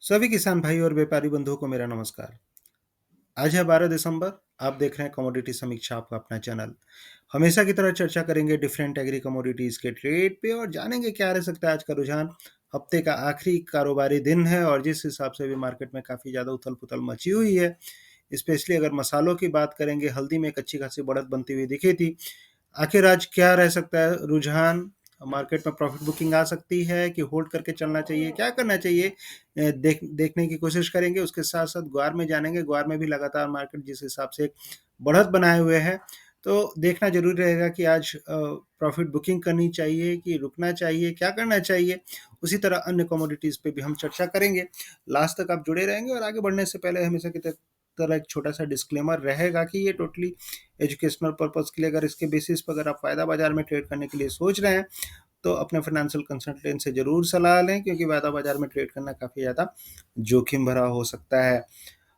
सभी किसान भाई और व्यापारी बंधुओं को मेरा नमस्कार। आज है 12 दिसंबर। आप देख रहे हैं कमोडिटी समीक्षा, आपका अपना चैनल। हमेशा की तरह चर्चा करेंगे डिफरेंट एग्री कमोडिटीज के ट्रेड पे और जानेंगे क्या रह सकता है आज का रुझान। हफ्ते का आखिरी कारोबारी दिन है और जिस हिसाब से भी मार्केट में काफ़ी ज़्यादा उथल पुथल मची हुई है, स्पेशली अगर मसालों की बात करेंगे, हल्दी में एक अच्छी खासी बढ़त बनती हुई दिखी थी। आखिर आज क्या रह सकता है रुझान? मार्केट में प्रॉफिट बुकिंग आ सकती है कि होल्ड करके चलना चाहिए? क्या करना चाहिए? देखने की कोशिश करेंगे। उसके साथ-साथ ग्वार में जानेंगे। ग्वार में भी लगातार मार्केट जिस हिसाब से बढ़त बनाए हुए है, तो देखना ज़रूरी रहेगा कि आज प्रॉफिट बुकिंग करनी चाहिए कि रुकना चाहिए, क्या करना चाहिए? उसी तरह अन्य कमोडिटीज़ पे भी हम चर्चा करेंगे। लास्ट तक आप जुड़े रहेंगे और आगे बढ़ने से पहले हमेशा की तरह एक छोटा-सा डिस्क्लेमर रहेगा कि ये टोटली एजुकेशनल पर्पस के लिए, अगर इसके बेसिस पर अगर आप फ़ायदा बाज़ार में ट्रेड करने के लिए सोच रहे हैं, तो अपने फाइनेंशियल कंसल्टेंट से ज़रूर सलाह लें, क्योंकि वायदा बाज़ार में ट्रेड करना काफ़ी ज़्यादा जोखिम भरा हो सकता है।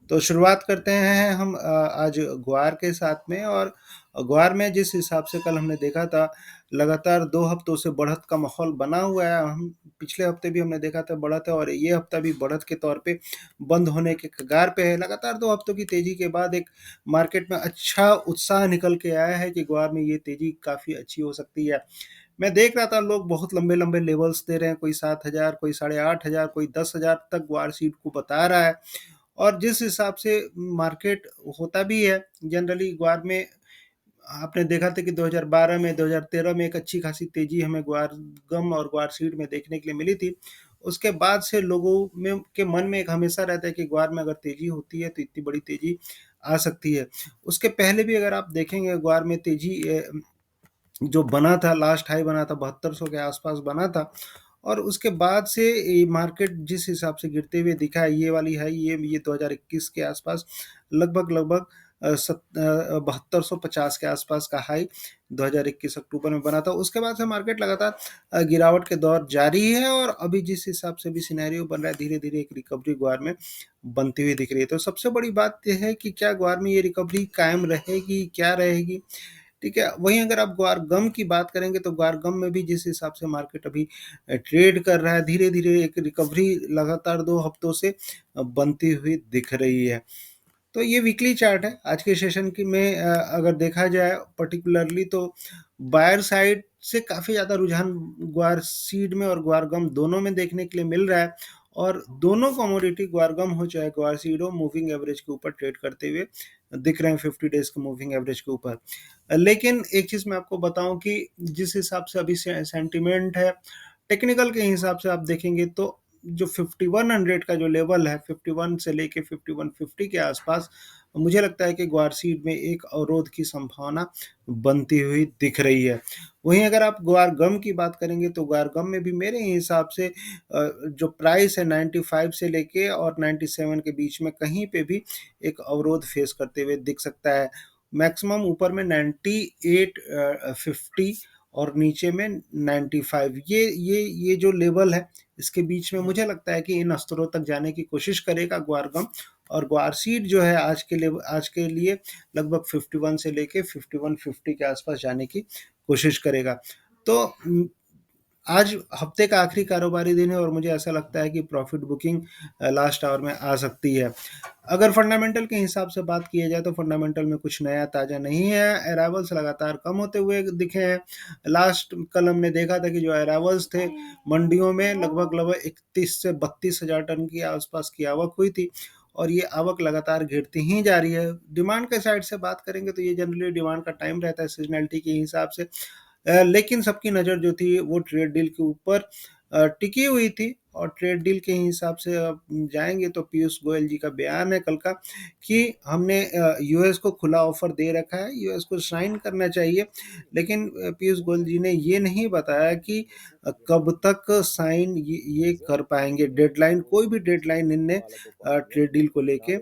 तो शुरुआत करते हैं हम आज ग्वार के साथ में। और ग्वार में जिस हिसाब से कल हमने देखा था, लगातार 2 हफ्तों से बढ़त का माहौल बना हुआ है। हम पिछले हफ्ते भी हमने देखा था बढ़त है और ये हफ्ता भी बढ़त के तौर पे बंद होने के कगार पे है। लगातार 2 हफ्तों की तेज़ी के बाद एक मार्केट में अच्छा उत्साह निकल के आया है कि ग्वार में ये तेज़ी काफ़ी अच्छी हो सकती है। मैं देख रहा था लोग बहुत लंबे-लंबे लेवल्स दे रहे हैं, कोई 7,000, कोई 8,500, कोई 10,000 तक ग्वार सीड को बता रहा है। और जिस हिसाब से मार्केट होता भी है जनरली ग्वार में, आपने देखा था कि 2012 में 2013 में एक अच्छी खासी तेजी हमें ग्वार गम और ग्वार सीड में देखने के लिए मिली थी। उसके बाद से लोगों में के मन में एक हमेशा रहता है कि ग्वार में अगर तेजी होती है तो इतनी बड़ी तेजी आ सकती है। उसके पहले भी अगर आप देखेंगे ग्वार में तेजी जो बना था, लास्ट हाई बना था 7200 के आसपास बना था। और उसके बाद से ये मार्केट जिस हिसाब से गिरते हुए दिखा है, ये वाली हाई ये 2021 के आसपास लगभग 7250 के आसपास का हाई 2021 अक्टूबर में बना था। उसके बाद से मार्केट लगातार गिरावट के दौर जारी है और अभी जिस हिसाब से भी सिनेरियो बन रहा है, धीरे धीरे एक रिकवरी ग्वार में बनती हुई दिख रही है। तो सबसे बड़ी बात यह है कि क्या ग्वार में ये रिकवरी कायम रहेगी, क्या रहेगी? ठीक है। वहीं अगर आप ग्वार गम की बात करेंगे तो ग्वार गम में भी जिस हिसाब से मार्केट अभी ट्रेड कर रहा है, धीरे धीरे एक रिकवरी लगातार 2 हफ्तों से बनती हुई दिख रही है। तो ये वीकली चार्ट है। आज के सेशन की में अगर देखा जाए पर्टिकुलरली, तो बायर साइड से काफ़ी ज़्यादा रुझान ग्वार सीड में और ग्वार गम दोनों में देखने के लिए मिल रहा है। और दोनों कमोडिटी ग्वार गम हो चाहे ग्वार सीड हो, मूविंग एवरेज के ऊपर ट्रेड करते हुए दिख रहे हैं, 50 डेज के मूविंग एवरेज के ऊपर। लेकिन एक चीज़ मैं आपको बताऊं कि जिस हिसाब से अभी सेंटिमेंट है, टेक्निकल के हिसाब से आप देखेंगे तो जो 5100 का जो लेवल है, 51 से लेके 5150 के आसपास, मुझे लगता है कि ग्वार सीड में एक अवरोध की संभावना बनती हुई दिख रही है। वहीं अगर आप ग्वार गम की बात करेंगे तो ग्वार गम में भी मेरे हिसाब से जो प्राइस है 95 से लेके और 97 के बीच में कहीं पे भी एक अवरोध फेस करते हुए दिख सकता है। मैक्सिमम ऊपर में 9850 और नीचे में 95, ये जो लेवल है, इसके बीच में मुझे लगता है कि इन स्तरों तक जाने की कोशिश करेगा ग्वारगम। और ग्वार सीड जो है आज के लिए लगभग 51 से लेके 5150 के आसपास जाने की कोशिश करेगा। तो आज हफ्ते का आखिरी कारोबारी दिन है और मुझे ऐसा लगता है कि प्रॉफिट बुकिंग लास्ट आवर में आ सकती है। अगर फंडामेंटल के हिसाब से बात किया जाए तो फंडामेंटल में कुछ नया ताज़ा नहीं है। अराइवल्स लगातार कम होते हुए दिखे हैं। लास्ट कल हमने देखा था कि जो अराइवल्स थे मंडियों में, लगभग 31 से 32 हज़ार टन की आसपास की आवक हुई थी और ये आवक लगातार गिरती ही जा रही है। डिमांड के साइड से बात करेंगे तो ये जनरली डिमांड का टाइम रहता है सीजनैलिटी के हिसाब से। लेकिन सबकी नज़र जो थी वो ट्रेड डील के ऊपर टिकी हुई थी। और ट्रेड डील के हिसाब से अब जाएंगे तो पीयूष गोयल जी का बयान है कल का कि हमने यूएस को खुला ऑफर दे रखा है, यूएस को साइन करना चाहिए। लेकिन पीयूष गोयल जी ने ये नहीं बताया कि कब तक साइन ये कर पाएंगे। डेडलाइन, कोई भी डेडलाइन इनने ट्रेड डील को लेके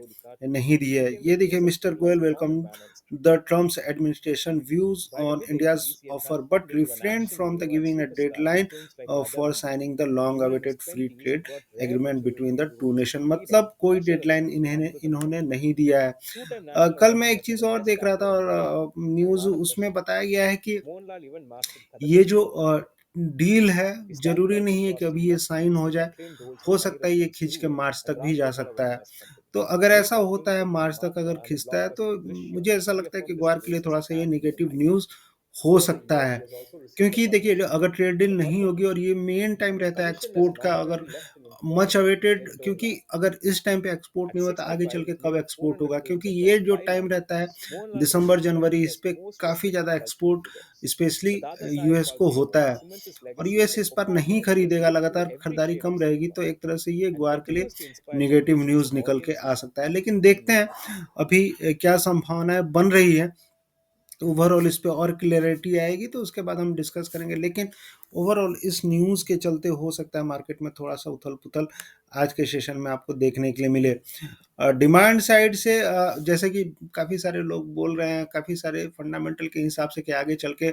नहीं दी है। ये देखिए, mister Goyal welcome the Trump's administration views on India's offer but refrained from the giving a deadline for signing the long-awaited free trade agreement between the two nations। मतलब कोई डेडलाइन इन्होंने नहीं दिया है। कल मैं एक चीज़ और देख रहा था और न्यूज़ उसमें बताया गया है कि ये जो डील है, स्टाइल ज़रूरी कौन सा नहीं है कि क्रॉस अभी सीखा ये था? साइन हो जाए, ट्रेन ढोल हो चमकाई सकता है ये रस्ते खींच के शुरू मार्च तक भी रात जा को चला सकता है। वैगनास पर तो अगर एक ऐसा और फिल्म होता है के मार्च तक निर्माता अगर ने खींचता है तो ब्लॉकबस्टर दृश्यम मुझे ऐसा लगता है कि टेलीफोन ग्वार के लिए डिस्ट्रीब्यूशन थोड़ा-सा ये स्टार्स को नेगेटिव दिखाई। न्यूज़ हो Golden सकता Globe है। he has also received the क्योंकि देखिए nomination. अगर ट्रेड डील The नहीं होगी Purple, और ये मेन टाइम which was रहता है commissioned as a एक्सपोर्ट का, अगर non-Bengali left in much India awaited, mentor क्योंकि lab. अगर इस टाइम पे एक्सपोर्ट At नहीं होता आगे चल 65, के कब nearly एक्सपोर्ट 400 होगा, films क्योंकि ये across जो 5 टाइम रहता है languages, Mohanlal is December January, respected इस as पे the most काफ़ी prolific ज़्यादा multiple export figures. Specially The Dada Saheb US को Phalke होता Award है। cements his और legacy as यूएस a इस पर नहीं performer who has खरीदेगा, lived through लगातार every खरीदारी shade of कम रहेगी, cinema तो एक तरह से ये and ग्वार के लिए continuously inspire negative generations news of निकल के आ audiences सकता है। लेकिन in देखते India. हैं अभी क्या संभावनाएँ बन रही है। तो ओवरऑल इस पे और क्लैरिटी आएगी तो उसके बाद हम डिस्कस करेंगे। लेकिन ओवरऑल इस न्यूज़ के चलते हो सकता है मार्केट में थोड़ा-सा उथल-पुथल आज के सेशन में आपको देखने के लिए मिले। डिमांड साइड से जैसे कि काफ़ी सारे लोग बोल रहे हैं, काफ़ी सारे फंडामेंटल के हिसाब से कि आगे चल के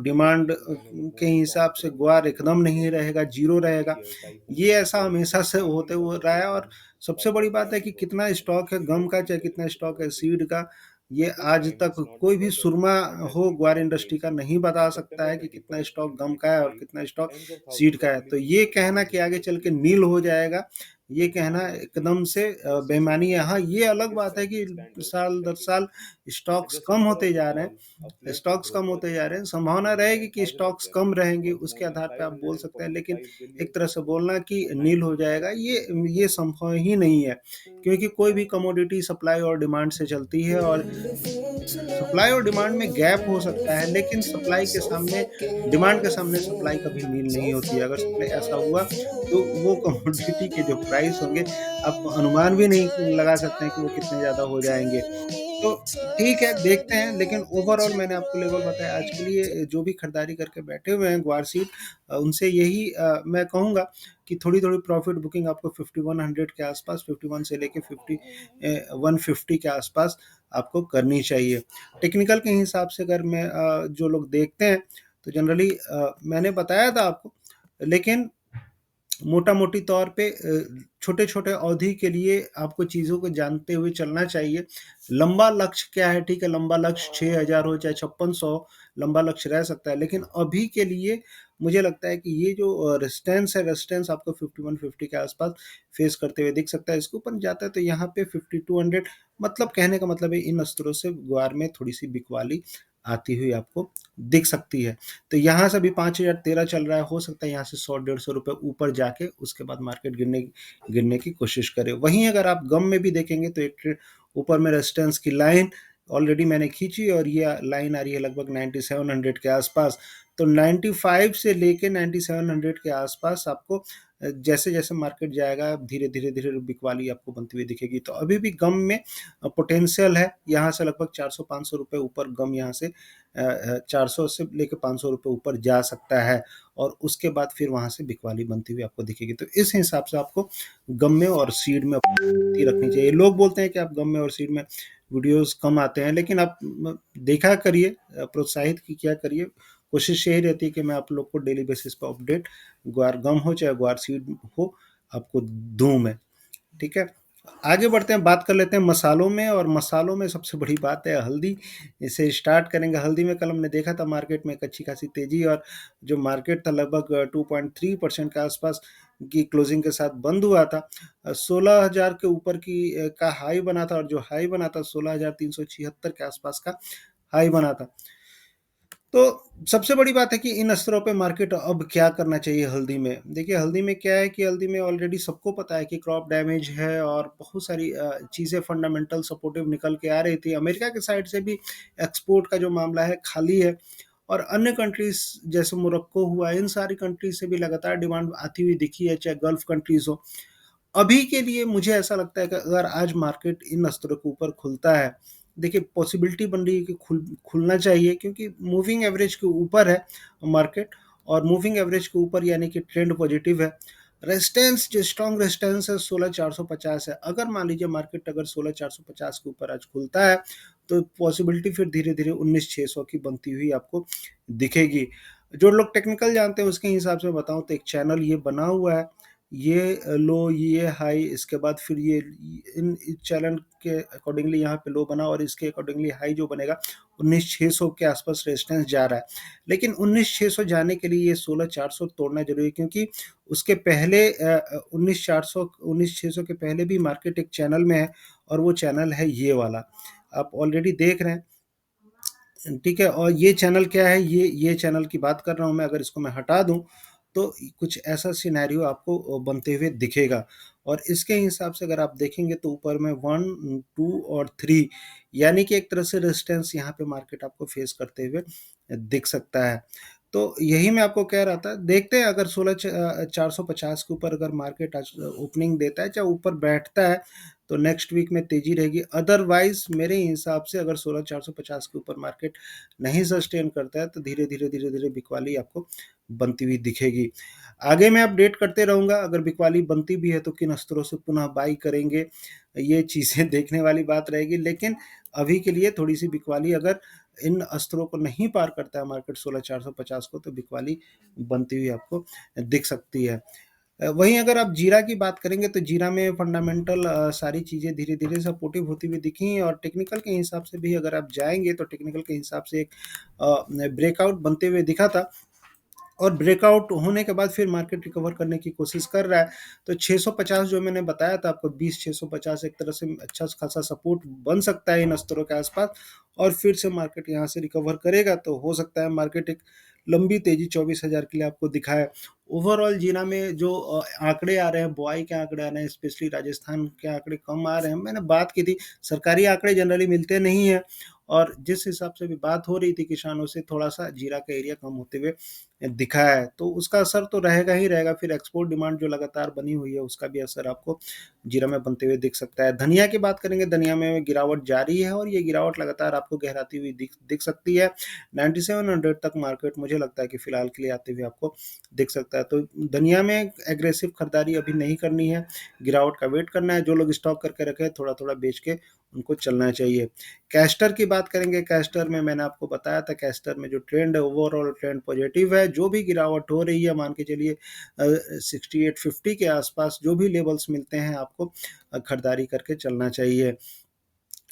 डिमांड के Most हिसाब से confident ग्वार investor एकदम in नहीं India. रहेगा, ज़ीरो रहेगा। Mid-year ये typhoon ऐसा Tauktae हमेशा से finally होते हुए suffered रहा a है। और blow, सबसे while बड़ी बात है forecast कि was कितना स्टॉक है गम significantly का, चाहे कितना undervalued स्टॉक है towards the सीड end. का, ये This आज time, तक it's not कोई the भी weather सुरमा that has हो beaten ग्वार the इंडस्ट्री का pace. नहीं बता In सकता September है कि कितना 21st, स्टॉक गम का है और 2025, कितना stock tens of seed thousands का of है। तो millions ये of कहना rupees कि in आगे चल के USD नील हो inflows. जाएगा, ये This कहना movement एकदम weakens से investors' बेईमानी है। हाँ, confidence ये in अलग India's बात है कि central standards साल दर perspective, साल स्टॉक्स कम suggesting that होते a जा रहे withdrawal हैं, uplift स्टॉक्स कम होते brokers जा रहे हैं। संभावना nearly रहेगी कि 10,000 स्टॉक्स again, कम रहेंगे, worth उसके more than आधार पे आप बोल सकते हैं। लेकिन 545 एक billion तरह से बोलना कि from नील हो 965 जाएगा, billion ये pre-COVID. संभव ही नहीं है। क्योंकि कोई भी कमोडिटी सप्लाई और डिमांड से चलती है, और सप्लाई और डिमांड में गैप हो सकता है, लेकिन सप्लाई के सामने, डिमांड के सामने सप्लाई कभी नील नहीं होती है। अगर सप्लाई ऐसा हुआ तो वो कमोडिटी के जो प्राइस होंगे, आप अनुमान भी नहीं लगा सकते हैं कि वो कितने ज़्यादा हो जाएँगे। तो ठीक है, देखते हैं। लेकिन ओवरऑल मैंने आपको लेवल बताया आज के लिए। जो भी खरीदारी करके बैठे हुए हैं ग्वार सीड, उनसे यही मैं कहूँगा कि थोड़ी-थोड़ी प्रॉफिट बुकिंग आपको 5100 के आसपास, 51 से लेके 150 के आसपास आपको करनी चाहिए। टेक्निकल के हिसाब से अगर मैं जो लोग देखते हैं तो जनरली मैंने बताया था आपको, लेकिन मोटा-मोटी तौर पे छोटे-छोटे अवधि के लिए आपको चीज़ों को जानते हुए चलना चाहिए। लंबा लक्ष्य क्या है? ठीक है, लंबा लक्ष्य 6000 हो चाहे 5600, लंबा लक्ष्य रह सकता है। लेकिन अभी के लिए मुझे लगता है कि ये जो रेजिस्टेंस है, रेजिस्टेंस आपको 5150 के आसपास फेस करते हुए दिख सकता है। इसके ऊपर जाता है तो यहाँ पे 5200, मतलब कहने का मतलब है इन स्तरों से ग्वार में थोड़ी-सी बिकवाली आती हुई आपको दिख सकती है। तो यहाँ से भी 5013 चल रहा है, हो सकता है यहाँ से 100-150 रुपए ऊपर जाके उसके बाद मार्केट गिरने की कोशिश करे। वहीं अगर आप गम में भी देखेंगे तो एक ऊपर में रेजिस्टेंस की लाइन ऑलरेडी मैंने खींची, और ये लाइन आ रही है लगभग 9700 के आसपास। तो 95 से लेके 9700 के आसपास आपको जैसे जैसे मार्केट जाएगा, धीरे धीरे धीरे बिकवाली आपको बनती हुई दिखेगी। तो अभी भी गम में पोटेंशियल है, यहाँ से लगभग 400-500 रुपए ऊपर गम यहाँ से 400 से लेके 500 रुपए ऊपर जा सकता है, और उसके बाद फिर वहाँ से बिकवाली बनती हुई आपको दिखेगी। तो इस हिसाब से आपको गम में और सीड में रखनी चाहिए। लोग बोलते हैं कि आप गम में और सीड में वीडियोस कम आते हैं, लेकिन आप देखा करिए, प्रोत्साहित की क्या करिए। कोशिश यही रहती है कि मैं आप लोग को डेली बेसिस पर अपडेट, ग्वार गम हो चाहे ग्वार सीड हो, आपको दूं मैं। ठीक है, आगे बढ़ते हैं, बात कर लेते हैं मसालों में। और मसालों में सबसे बड़ी बात है हल्दी। इसे स्टार्ट करेंगे। हल्दी में कल हमने देखा था मार्केट में एक अच्छी खासी तेजी, और जो मार्केट था लगभग 2.3% के आसपास की क्लोजिंग के साथ बंद हुआ था। 16,000 के ऊपर का हाई बना था, और जो हाई बना था 16,376 के आसपास का हाई बना था। तो सबसे बड़ी बात है कि इन स्तरों पे मार्केट अब क्या करना चाहिए हल्दी में। देखिए हल्दी में क्या है कि हल्दी में ऑलरेडी सबको पता है कि क्रॉप डैमेज है, और बहुत सारी चीज़ें फंडामेंटल सपोर्टिव निकल के आ रही थी। अमेरिका के साइड से भी एक्सपोर्ट का जो मामला है खाली है, और अन्य कंट्रीज जैसे मोरक्को हुआ, इन सारी कंट्रीज से भी लगातार डिमांड आती हुई दिखी है, चाहे गल्फ कंट्रीज हो। अभी के लिए मुझे ऐसा लगता है कि अगर आज मार्केट इन स्तरों के ऊपर खुलता है, देखिए पॉसिबिलिटी बन रही है कि खुलना चाहिए, क्योंकि मूविंग एवरेज के ऊपर है मार्केट, और मूविंग एवरेज के ऊपर यानी कि ट्रेंड पॉजिटिव है। रेजिस्टेंस, जो स्ट्रॉन्ग रेजिस्टेंस है 16,450 है। अगर मान लीजिए मार्केट अगर 16,450 के ऊपर आज खुलता है, तो पॉसिबिलिटी फिर धीरे धीरे 19,600 की बनती हुई आपको दिखेगी। जो लोग टेक्निकल जानते हैं उसके हिसाब से बताऊं तो एक चैनल ये बना हुआ है, ये लो, ये हाई, इसके बाद फिर ये इन चैनल के अकॉर्डिंगली यहाँ पे लो बना, और इसके अकॉर्डिंगली हाई जो बनेगा 19,600 के आसपास रेजिस्टेंस जा रहा है, लेकिन 19,600 जाने के लिए ये 16,400 तोड़ना जरूरी है, क्योंकि उसके पहले 19,600 के पहले भी मार्केट एक चैनल में है, और वो चैनल है ये वाला, आप ऑलरेडी देख रहे हैं। ठीक है, और ये चैनल क्या है, ये चैनल की बात कर रहा हूँ मैं। अगर इसको मैं हटा दूं तो कुछ ऐसा सिनेरियो आपको बनते हुए दिखेगा, और इसके हिसाब से अगर आप देखेंगे तो ऊपर में 1, 2 और 3, यानी कि एक तरह से रेजिस्टेंस यहाँ पे मार्केट आपको फेस करते हुए दिख सकता है। तो यही मैं आपको कह रहा था, देखते हैं अगर 16,450 के ऊपर अगर मार्केट आज ओपनिंग देता है, चाहे ऊपर बैठता है, तो नेक्स्ट वीक में तेजी रहेगी। अदरवाइज मेरे हिसाब से अगर 16,450 के ऊपर मार्केट नहीं सस्टेन करता है, तो धीरे धीरे धीरे धीरे बिकवाली आपको बनती हुई दिखेगी। आगे मैं अपडेट करते रहूंगा, अगर बिकवाली बनती भी है तो किन अस्त्रों से पुनः बाई करेंगे, ये चीजें देखने वाली बात रहेगी। लेकिन अभी के लिए थोड़ी सी बिकवाली अगर इन अस्त्रों को नहीं पार करता है मार्केट 16,450 को, तो बिकवाली बनती हुई आपको दिख सकती है। वहीं अगर आप जीरा की बात करेंगे तो जीरा में फंडामेंटल सारी चीज़ें धीरे धीरे सपोर्टिव होती हुई दिखी, और टेक्निकल के हिसाब से भी अगर आप जाएंगे तो टेक्निकल के हिसाब से एक ब्रेकआउट बनते हुए दिखा था, और ब्रेकआउट होने के बाद फिर मार्केट रिकवर करने की कोशिश कर रहा है। तो 650 जो मैंने बताया था आपको, 20,650 एक तरह से अच्छा खासा सपोर्ट बन सकता है इन स्तरों के आसपास, और फिर से मार्केट यहाँ से रिकवर करेगा तो हो सकता है मार्केट एक लंबी तेजी 24,000 के लिए आपको दिखाए। ओवरऑल जीना में जो आंकड़े आ रहे हैं, बुआई के आंकड़े आ रहे हैं, स्पेशली राजस्थान के आंकड़े कम आ रहे हैं। मैंने बात की थी, सरकारी आंकड़े जनरली मिलते नहीं हैं, और जिस हिसाब से भी बात हो रही थी किसानों से, थोड़ा सा जीरा का एरिया कम होते हुए दिखा है, तो उसका असर तो रहेगा ही रहेगा। फिर एक्सपोर्ट डिमांड जो लगातार बनी हुई है, उसका भी असर आपको जीरा में बनते हुए दिख सकता है। धनिया की बात करेंगे, धनिया में गिरावट जारी है, और ये गिरावट लगातार आपको गहराती हुई दिख सकती है। 9700 तक मार्केट मुझे लगता है कि फिलहाल के लिए आते हुए आपको दिख सकता है। तो धनिया में एग्रेसिव खरीदारी अभी नहीं करनी है, गिरावट का वेट करना है। जो लोग स्टॉक करके रखे, थोड़ा थोड़ा बेच के उनको चलना चाहिए। कैस्टर की बात करेंगे, कैस्टर में मैंने आपको बताया था, कैस्टर में जो ट्रेंड है ओवरऑल ट्रेंड पॉजिटिव है। जो भी गिरावट हो रही है, मान के चलिए 6850 के आसपास जो भी लेवल्स मिलते हैं, आपको खरीदारी करके चलना चाहिए।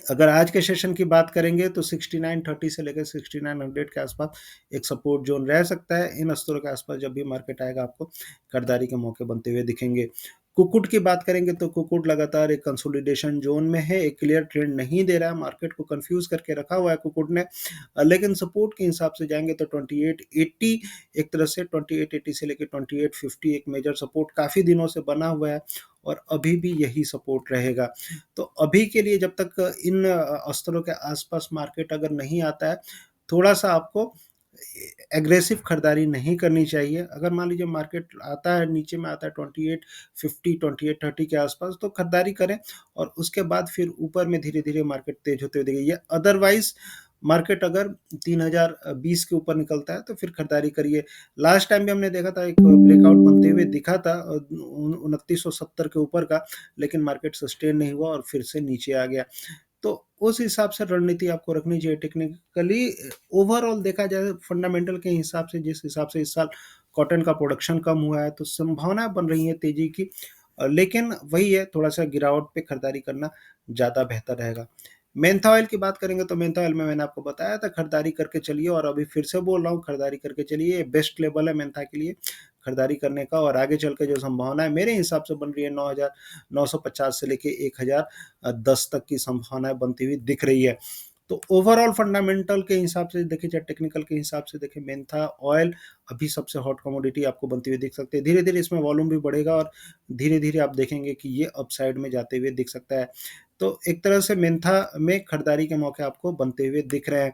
अगर आज के सेशन की बात करेंगे तो 6930 से लेकर 6900 के आसपास एक सपोर्ट जोन रह सकता है। इन स्तरों के आसपास जब भी मार्केट आएगा, आपको खरीदारी के मौके बनते हुए दिखेंगे। कुकुट की बात करेंगे तो कुकुट लगातार एक कंसोलिडेशन जोन में है, एक क्लियर ट्रेंड नहीं दे रहा है, मार्केट को कंफ्यूज करके रखा हुआ है कुकुट ने। लेकिन सपोर्ट के हिसाब से जाएंगे तो 2880, एक तरह से 2880 से लेकर 2850 एक मेजर सपोर्ट काफी दिनों से बना हुआ है, और अभी भी यही सपोर्ट रहेगा। तो अभी के लिए जब तक इन स्तरों के आसपास मार्केट अगर नहीं आता है, थोड़ा सा आपको एग्रेसिव खरीदारी नहीं करनी चाहिए। अगर मान लीजिए मार्केट आता है, नीचे में आता है 2850 2830 के आसपास, तो खरीदारी करें, और उसके बाद फिर ऊपर में धीरे धीरे मार्केट तेज होते हुए दिखेगी। अदरवाइज मार्केट अगर 3020 के ऊपर निकलता है तो फिर खरीदारी करिए। लास्ट टाइम भी हमने देखा था, एक ब्रेकआउट बनते हुए दिखा था 2970 के ऊपर का, लेकिन मार्केट सस्टेन नहीं हुआ और फिर से नीचे आ गया। तो उस हिसाब से रणनीति आपको रखनी चाहिए। टेक्निकली ओवरऑल देखा जाए, फंडामेंटल के हिसाब से, जिस हिसाब से इस साल कॉटन का प्रोडक्शन कम हुआ है, तो संभावना बन रही है तेजी की। लेकिन वही है, थोड़ा सा गिरावट पे खरीदारी करना ज़्यादा बेहतर रहेगा। मेंथा ऑयल की बात करेंगे तो मेंथा ऑयल में मैंने आपको बताया था खरीदारी करके चलिए, और अभी फिर से बोल रहा हूँ, खरीदारी करके चलिए। बेस्ट लेवल है मेंथा के लिए खरीदारी करने का, और आगे चल के जो संभावना है मेरे हिसाब से बन रही है, 9,950 से लेके 1,010 तक की संभावनाएं बनती हुई दिख रही है। तो ओवरऑल फंडामेंटल के हिसाब से देखें, चाहे टेक्निकल के हिसाब से देखें, मेंथा ऑयल अभी सबसे हॉट कमोडिटी आपको बनती हुई दिख सकती है। धीरे धीरे इसमें वॉल्यूम भी बढ़ेगा, और धीरे धीरे आप देखेंगे कि ये अपसाइड में जाते हुए दिख सकता है। तो एक तरह से मेंथा में खरीदारी के मौके आपको बनते हुए दिख रहे हैं।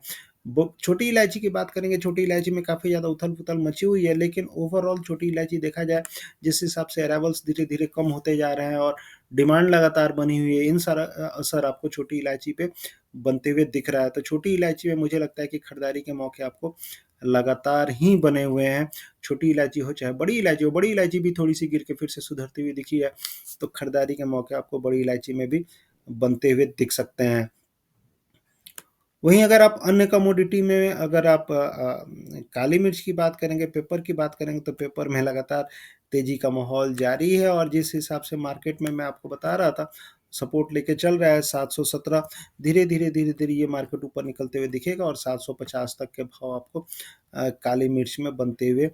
छोटी इलायची की बात करेंगे, छोटी इलायची में काफ़ी ज़्यादा उथल पुथल मची हुई है, लेकिन ओवरऑल छोटी इलायची देखा जाए, जिस हिसाब से अराइवल्स धीरे धीरे कम होते जा रहे हैं और डिमांड लगातार बनी हुई है, इन सारा असर आपको छोटी इलायची पे बनते हुए दिख रहा है। तो छोटी इलायची में मुझे लगता है कि खरीदारी के मौके आपको लगातार ही बने हुए हैं। छोटी इलायची हो चाहे बड़ी इलायची हो, बड़ी इलायची भी थोड़ी सी गिर के फिर से सुधरती हुई दिखी है, तो खरीदारी के मौके आपको बड़ी इलायची में भी बनते हुए दिख सकते हैं। वहीं अगर आप अन्य कमोडिटी में, अगर आप काली मिर्च की बात करेंगे, पेपर की बात करेंगे, तो पेपर में लगातार तेजी का माहौल जारी है, और जिस हिसाब से मार्केट में मैं आपको बता रहा था, सपोर्ट लेके चल रहा है 717। धीरे-धीरे ये मार्केट ऊपर निकलते हुए दिखेगा और 750 तक के भाव आपको काली मिर्च में बनते हुए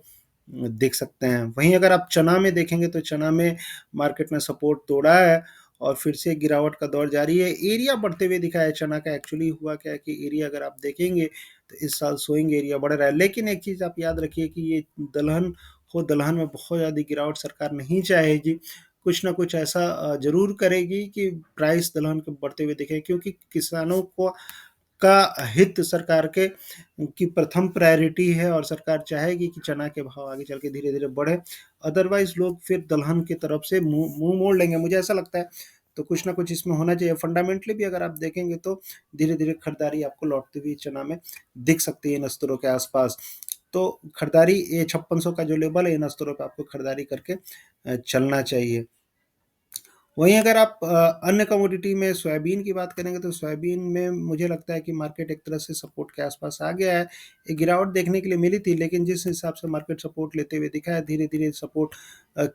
देख सकते हैं। वहीं अगर आप चना में देखेंगे तो चना में मार्केट ने सपोर्ट तोड़ा है और फिर से गिरावट का दौर जारी है। एरिया बढ़ते हुए दिखा है चना का। एक्चुअली हुआ क्या है कि एरिया अगर आप देखेंगे तो इस साल सोइंग एरिया बढ़ रहा है। लेकिन एक चीज़ आप याद रखिए कि ये दलहन में बहुत ज़्यादा गिरावट सरकार नहीं चाहेगी। कुछ ना कुछ ऐसा ज़रूर करेगी कि प्राइस दलहन के बढ़ते हुए दिखे, क्योंकि किसानों को का हित सरकार के की प्रथम प्रायोरिटी है और सरकार चाहेगी कि चना के भाव आगे चल के धीरे-धीरे बढ़े। अदरवाइज़ लोग फिर दलहन की तरफ से मुँह मोड़ लेंगे, मुझे ऐसा लगता है। तो कुछ ना कुछ इसमें होना चाहिए। फंडामेंटली भी अगर आप देखेंगे तो धीरे-धीरे खरीदारी आपको लौटती हुई चना में दिख सकती है इन स्तरों के आस-पास। तो खरीदारी ये 5600 का जो लेवल है इन स्तरों पे आपको खरीदारी करके चलना चाहिए। वहीं अगर आप अन्य कमोडिटी में सोयाबीन की बात करेंगे तो सोयाबीन में मुझे लगता है कि मार्केट एक तरह से सपोर्ट के आसपास आ गया है। एक गिरावट देखने के लिए मिली थी, लेकिन जिस हिसाब से मार्केट सपोर्ट लेते हुए दिखा है, धीरे-धीरे सपोर्ट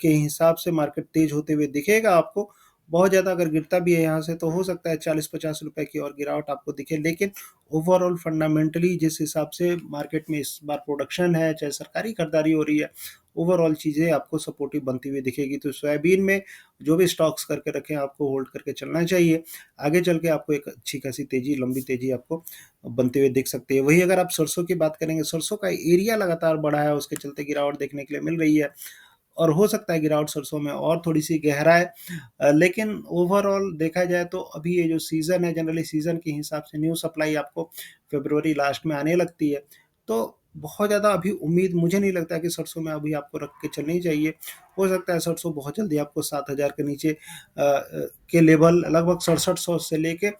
के हिसाब से मार्केट तेज़ होते हुए दिखेगा आपको। बहुत ज़्यादा अगर गिरता भी है यहाँ से तो हो सकता है 40-50 रुपए की और गिरावट आपको दिखे, लेकिन ओवरऑल फंडामेंटली जिस हिसाब से मार्केट में इस बार प्रोडक्शन है, चाहे सरकारी खरीदारी हो रही है, ओवरऑल चीज़ें आपको सपोर्टिव बनती हुई दिखेगी। तो सोयाबीन में जो भी स्टॉक्स करके रखें आपको होल्ड करके चलना चाहिए। आगे चल के आपको एक अच्छी खासी तेज़ी, लंबी तेज़ी आपको बनते हुए दिख सकती है। वहीं अगर आप सरसों की बात करेंगे, सरसों का एरिया लगातार बढ़ा है, उसके चलते गिरावट देखने के लिए मिल रही है और हो सकता है गिरावट सरसों में और थोड़ी-सी गहराए। लेकिन ओवरऑल देखा जाए तो अभी ये जो सीज़न है, जनरली सीज़न के हिसाब से न्यू सप्लाई आपको फ़रवरी लास्ट में आने लगती है। तो बहुत ज़्यादा अभी उम्मीद मुझे नहीं लगता है कि सरसों में अभी आपको रख के चलनी चाहिए। हो सकता है सरसों बहुत जल्दी आपको 7000 के नीचे के लेवल लगभग 6700 से लेके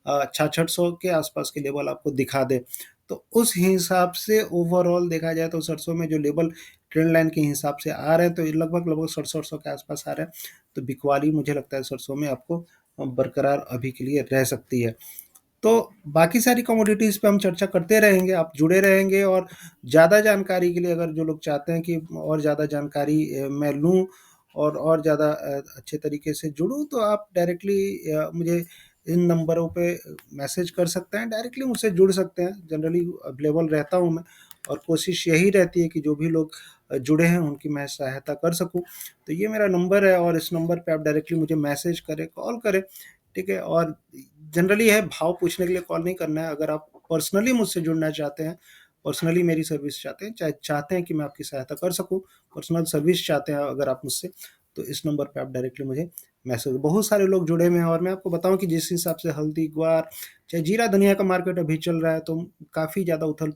6600 के आसपास के लेवल आपको दिखा दे। तो उस हिसाब से ओवरऑल देखा जाए तो सरसों में जो लेवल ट्रेंड लाइन के हिसाब से आ रहे हैं तो ये लगभग 6700 के आसपास आ रहे हैं। तो बिकवाली मुझे लगता है सरसों में आपको बरकरार अभी के लिए रह सकती है। तो बाकी सारी कमोडिटीज़ पे हम चर्चा करते रहेंगे, आप जुड़े रहेंगे और ज़्यादा जानकारी के लिए अगर जो लोग चाहते हैं कि और ज़्यादा जानकारी मैं लूँ और ज़्यादा अच्छे तरीके से जुड़ूँ, तो आप डायरेक्टली मुझे इन नंबरों पे मैसेज कर सकते हैं, डायरेक्टली मुझसे जुड़ सकते हैं। जनरली अवेलेबल रहता हूँ मैं और कोशिश यही रहती है कि जो भी लोग जुड़े हैं उनकी मैं सहायता कर सकूँ। तो ये मेरा नंबर है और इस नंबर पे आप डायरेक्टली मुझे मैसेज करें, कॉल करें, ठीक है? और जनरली है भाव पूछने के लिए कॉल नहीं करना है। अगर आप पर्सनली मुझसे जुड़ना चाहते हैं, पर्सनली मेरी सर्विस चाहते हैं, चाहते हैं कि मैं आपकी सहायता कर सकूँ, पर्सनल सर्विस चाहते हैं अगर आप मुझसे, तो इस नंबर पे आप डायरेक्टली मुझे मैसेज। बहुत सारे लोग जुड़े हुए हैं और मैं आपको बताऊँ कि जिस हिसाब से हल्दी, ग्वार, चाहे जीरा, धनिया का मार्केट अभी चल रहा है, तो काफ़ी ज़्यादा उथल